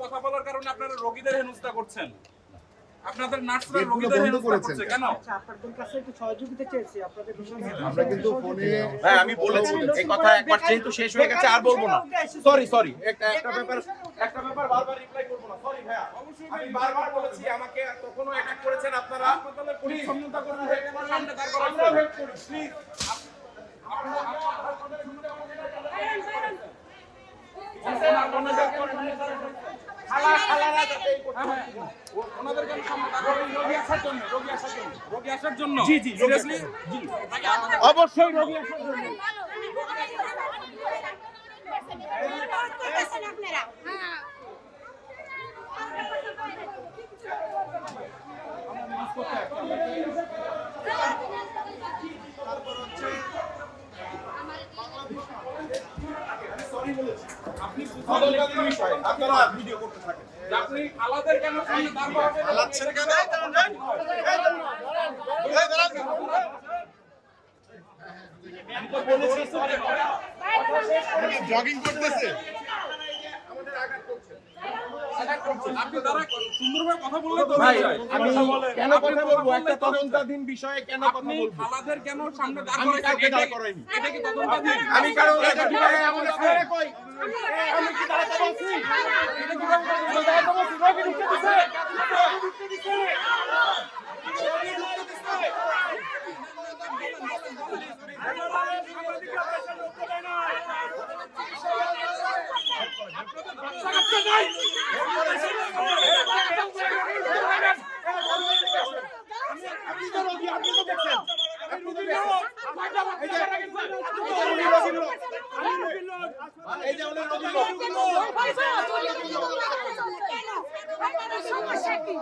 কথা বলার কারণে আপনারা রোগীদের হেনস্থা করছেন। আপনাদের নার্সরা রোগীদের হেনস্থা করছে কেন? আচ্ছা, আপনাদের কাছে একটু সহযোগিতা চেয়েছি আপনাদের বিষয়ে। আমরা কিন্তু ফোনে ভাই আমি বলেছি এই কথা একবার যেহেতু শেষ হয়ে গেছে আর বলবো না। সরি একটা ব্যাপার বারবার রিপ্লাই করব না। সরি ভাইয়া, আমি বারবার বলেছি আমাকে কখনো অ্যাটাক করেছেন আপনারা। হাসপাতালের পরিচ্ছন্নতা করুন, সামনে দাঁড় করান, আমরা হেল্প করি প্লিজ। রোগী আসার জন্য জি সিরিয়াসলি জি অবশ্যই রোগী আসার জন্য। আপনারা ভিডিও করতে থাকেন। আপনি আলাদের কেন সামনে দাঁড় করাবেন? আলাচ্ছেন কেন? জগিং করতেছে। আপনি দ্বারা সুন্দরভাবে কথা বললে তো ভাই হয়ে যায়। আমি কেন কথা বলবো? একটা তদন্তাধীন বিষয়ে কেন কথা আপনি বলবো? আলাদের কেন সামনে দাঁড় আমি করাইছেন? কাউকে দাঁড় করাইনি। এটা কি তদন্তাধীন? আমি কারো কিভাবে এমন করে কই? আমি কি দাঁড়াতে বলছি? এটা কিভাবে দাঁড়াতে বলছি? রোগী ঢুকতে দিছে। রোগী ঢুকতে দিছে। রোগী ঢুকতে দিছে। আপনি তো রোগী, আপনি তো দেখছেন। এই যে উনি রোগী লোক। সমস্যা কি?